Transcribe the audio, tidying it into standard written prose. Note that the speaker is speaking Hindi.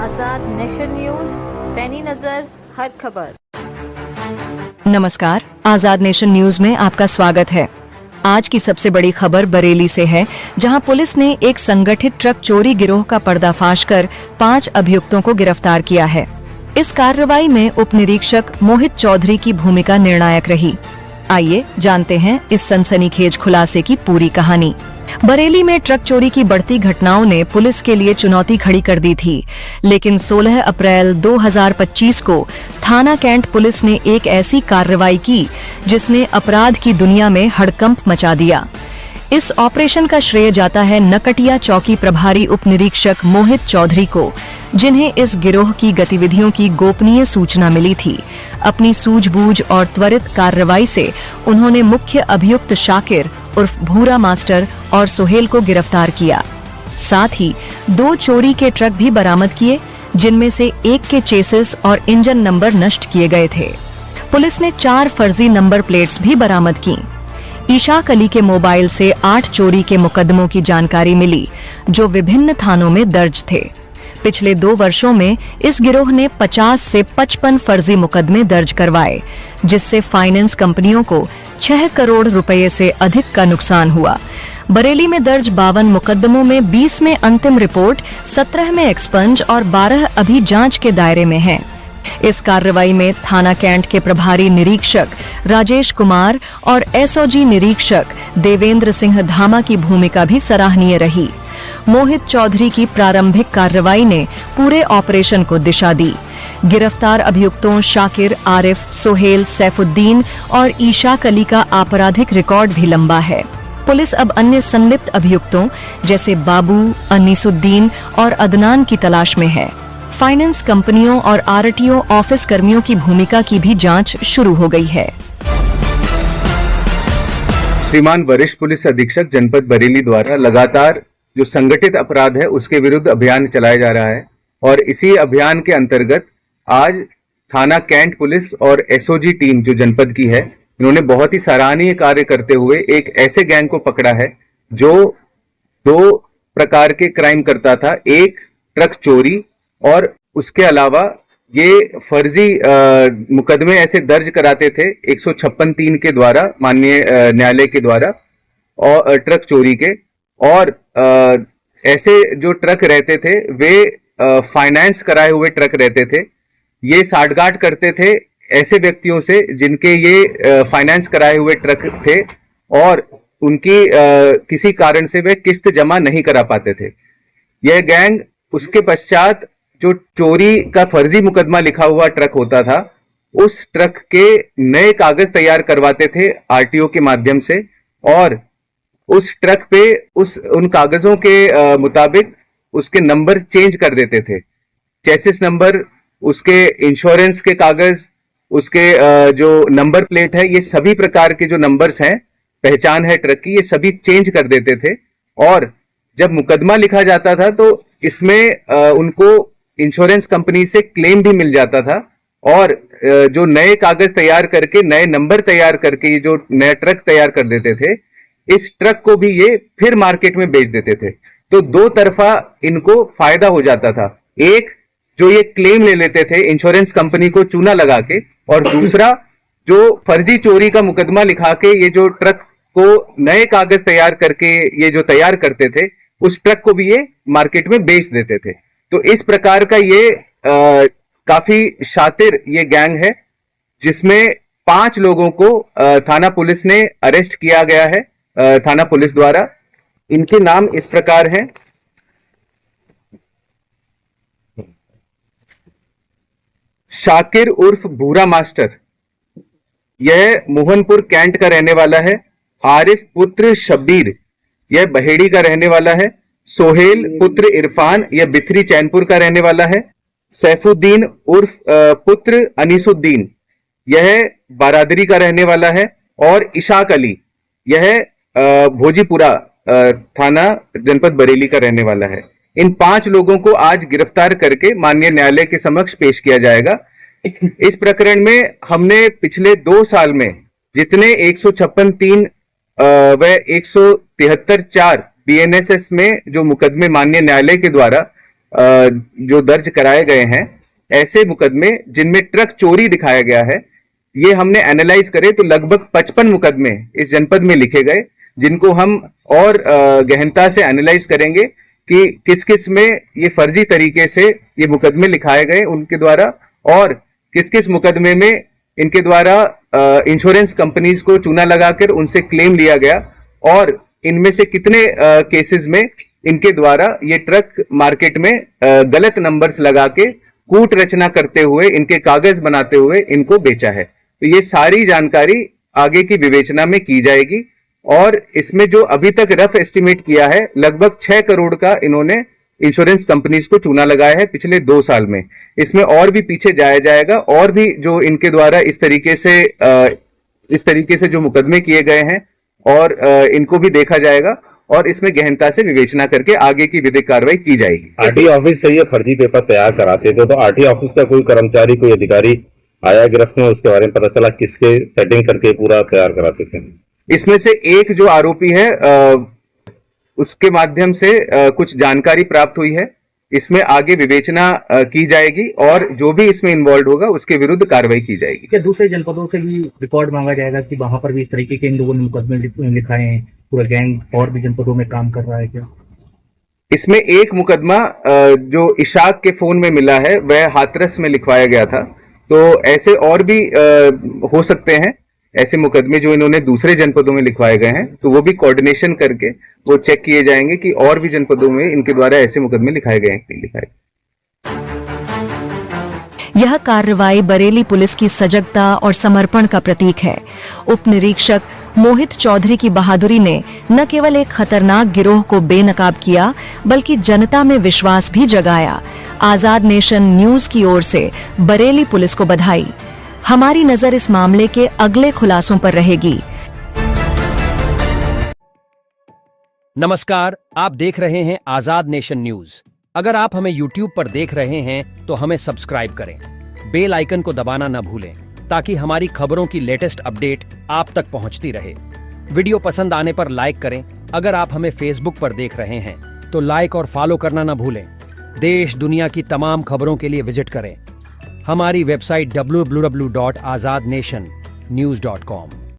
आजाद नेशन न्यूज, पैनी नजर हर खबर। नमस्कार, आजाद नेशन न्यूज में आपका स्वागत है। आज की सबसे बड़ी खबर बरेली से है, जहां पुलिस ने एक संगठित ट्रक चोरी गिरोह का पर्दाफाश कर 5 अभियुक्तों को गिरफ्तार किया है। इस कार्रवाई में उप निरीक्षक मोहित चौधरी की भूमिका निर्णायक रही। आइए जानते हैं इस सनसनीखेज खुलासे की पूरी कहानी। बरेली में ट्रक चोरी की बढ़ती घटनाओं ने पुलिस के लिए चुनौती खड़ी कर दी थी, लेकिन 16 अप्रैल 2025 को थाना कैंट पुलिस ने एक ऐसी कार्रवाई की जिसने अपराध की दुनिया में हड़कंप मचा दिया। इस ऑपरेशन का श्रेय जाता है नकटिया चौकी प्रभारी उप निरीक्षक मोहित चौधरी को, जिन्हें इस गिरोह की गतिविधियों की गोपनीय सूचना मिली थी। अपनी सूझबूझ और त्वरित कार्रवाई से उन्होंने मुख्य अभियुक्त शाकिर उर्फ भूरा मास्टर और सोहेल को गिरफ्तार किया। साथ ही 2 चोरी के ट्रक भी बरामद किए, जिनमें से एक के चेसिस और इंजन नंबर नष्ट किए गए थे। पुलिस ने 4 फर्जी नंबर प्लेट्स भी बरामद की। इशाक अली के मोबाइल से 8 चोरी के मुकदमों की जानकारी मिली, जो विभिन्न थानों में दर्ज थे। पिछले 2 वर्षों में इस गिरोह ने 50 से 55 फर्जी मुकदमे दर्ज करवाए, जिससे फाइनेंस कंपनियों को 6 करोड़ रुपए से अधिक का नुकसान हुआ। बरेली में दर्ज 52 मुकदमों में 20 में अंतिम रिपोर्ट, 17 में एक्सपंज और 12 अभी जांच के दायरे में हैं। इस कार्रवाई में थाना कैंट के प्रभारी निरीक्षक राजेश कुमार और एसओजी निरीक्षक देवेंद्र सिंह धामा की भूमिका भी सराहनीय रही। मोहित चौधरी की प्रारंभिक कार्रवाई ने पूरे ऑपरेशन को दिशा दी। गिरफ्तार अभियुक्तों शाकिर, आरिफ, सोहेल, सैफुद्दीन और इशाक अली का आपराधिक रिकॉर्ड भी लंबा है। पुलिस अब अन्य संलिप्त अभियुक्तों जैसे बाबू, अनीसुद्दीन और अदनान की तलाश में है। फाइनेंस कंपनियों और आरटीओ ऑफिस कर्मियों की भूमिका की भी जांच शुरू हो गई है। श्रीमान वरिष्ठ पुलिस अधीक्षक जनपद बरेली द्वारा लगातार जो संगठित अपराध है उसके विरुद्ध अभियान चलाया जा रहा है, और इसी अभियान के अंतर्गत आज थाना कैंट पुलिस और एसओजी टीम जो जनपद की है, इन्होंने बहुत ही सराहनीय कार्य करते हुए एक ऐसे गैंग को पकड़ा है जो 2 प्रकार के क्राइम करता था। एक ट्रक चोरी, और उसके अलावा ये फर्जी मुकदमे ऐसे दर्ज कराते थे 156(3) के द्वारा, माननीय न्यायालय के द्वारा, और ट्रक चोरी के। और ऐसे जो ट्रक रहते थे वे फाइनेंस कराए हुए ट्रक रहते थे। ये साठगांठ करते थे ऐसे व्यक्तियों से जिनके ये फाइनेंस कराए हुए ट्रक थे और उनकी किसी कारण से वे किस्त जमा नहीं करा पाते थे। यह गैंग उसके पश्चात जो चोरी का फर्जी मुकदमा लिखा हुआ ट्रक होता था, उस ट्रक के नए कागज तैयार करवाते थे आरटीओ के माध्यम से, और उस ट्रक पे उन कागजों के मुताबिक उसके नंबर चेंज कर देते थे। चेसिस नंबर, उसके इंश्योरेंस के कागज, उसके जो नंबर प्लेट है, ये सभी प्रकार के जो नंबर्स हैं, पहचान है ट्रक की, ये सभी चेंज कर देते थे। और जब मुकदमा लिखा जाता था तो इसमें उनको इंश्योरेंस कंपनी से क्लेम भी मिल जाता था, और जो नए कागज तैयार करके, नए नंबर तैयार करके ये जो नया ट्रक तैयार कर देते थे, इस ट्रक को भी ये फिर मार्केट में बेच देते थे। तो 2 तरफा इनको फायदा हो जाता था। एक, जो ये क्लेम ले लेते थे इंश्योरेंस कंपनी को चूना लगा के, और दूसरा जो फर्जी चोरी का मुकदमा लिखा के ये जो ट्रक को नए कागज तैयार करके ये जो तैयार करते थे, उस ट्रक को भी ये मार्केट में बेच देते थे। तो इस प्रकार का ये काफी शातिर ये गैंग है, जिसमें 5 लोगों को थाना पुलिस ने अरेस्ट किया गया है, थाना पुलिस द्वारा। इनके नाम इस प्रकार हैं। शाकिर उर्फ भूरा मास्टर, यह मोहनपुर कैंट का रहने वाला है। आरिफ पुत्र शब्बीर, यह बहेड़ी का रहने वाला है। सोहेल पुत्र इरफान, यह बिथरी चैनपुर का रहने वाला है। सैफुद्दीन उर्फ पुत्र अनीसुद्दीन, यह बारादरी का रहने वाला है। और इशाक अली, यह भोजीपुरा थाना जनपद बरेली का रहने वाला है। इन 5 लोगों को आज गिरफ्तार करके माननीय न्यायालय के समक्ष पेश किया जाएगा। इस प्रकरण में हमने पिछले 2 साल में जितने 156(3) व 173(4) बीएनएसएस में जो मुकदमे माननीय न्यायालय के द्वारा जो दर्ज कराए गए हैं, ऐसे मुकदमे जिनमें ट्रक चोरी दिखाया गया है, ये हमने एनालाइज करे तो लगभग 55 मुकदमे इस जनपद में लिखे गए, जिनको हम और गहनता से एनालाइज करेंगे कि किस किस में ये फर्जी तरीके से ये मुकदमे लिखाए गए उनके द्वारा, और किस किस मुकदमे में इनके द्वारा इंश्योरेंस कंपनीज को चूना लगाकर उनसे क्लेम लिया गया, और इनमें से कितने केसेस में इनके द्वारा ये ट्रक मार्केट में गलत नंबर्स लगा के कूट रचना करते हुए, इनके कागज बनाते हुए इनको बेचा है। तो ये सारी जानकारी आगे की विवेचना में की जाएगी, और इसमें जो अभी तक रफ एस्टिमेट किया है, लगभग 6 करोड़ का इन्होंने इंश्योरेंस कंपनीज को चूना लगाया है पिछले 2 साल में। इसमें और भी पीछे जाया जाएगा, और भी जो इनके द्वारा इस तरीके से जो मुकदमे किए गए हैं, और इनको भी देखा जाएगा, और इसमें गहनता से विवेचना करके आगे की विधिक कार्रवाई की जाएगी। आरटी ऑफिस से ये फर्जी पेपर तैयार कराते थे, तो आरटी ऑफिस का कोई कर्मचारी, कोई अधिकारी आया गिरफ्त में, उसके बारे में पता चला किसके सेटिंग करके पूरा तैयार कराते थे? इसमें से एक जो आरोपी है, उसके माध्यम से कुछ जानकारी प्राप्त हुई है। इसमें आगे विवेचना की जाएगी, और जो भी इसमें इन्वॉल्व होगा उसके विरुद्ध कार्रवाई की जाएगी। क्या दूसरे जनपदों से भी रिकॉर्ड मांगा जाएगा कि वहां पर भी इस तरीके के इन लोगों ने मुकदमे लिखाए हैं, पूरा गैंग और भी जनपदों में काम कर रहा है क्या? इसमें एक मुकदमा जो इशाक के फोन में मिला है, वह हाथरस में लिखवाया गया था। तो ऐसे और भी हो सकते हैं ऐसे मुकदमे जो इन्होंने दूसरे जनपदों में लिखवाए गए हैं, तो वो भी कोऑर्डिनेशन करके वो चेक किए जाएंगे कि और भी जनपदों में इनके द्वारा ऐसे मुकदमे लिखाए गए हैं कि नहीं लिखाए। यह कार्रवाई बरेली पुलिस की सजगता और समर्पण का प्रतीक है। उप निरीक्षक मोहित चौधरी की बहादुरी ने न केवल एक खतरनाक गिरोह को बेनकाब किया, बल्कि जनता में विश्वास भी जगाया। आजाद नेशन न्यूज की ओर से बरेली पुलिस को बधाई। हमारी नजर इस मामले के अगले खुलासों पर रहेगी। नमस्कार, आप देख रहे हैं आजाद नेशन न्यूज। अगर आप हमें YouTube पर देख रहे हैं तो हमें सब्सक्राइब करें, बेल आइकन को दबाना न भूलें, ताकि हमारी खबरों की लेटेस्ट अपडेट आप तक पहुंचती रहे। वीडियो पसंद आने पर लाइक करें। अगर आप हमें Facebook पर देख रहे हैं तो लाइक और फॉलो करना न भूलें। देश दुनिया की तमाम खबरों के लिए विजिट करें हमारी वेबसाइट www.azadnationnews.com।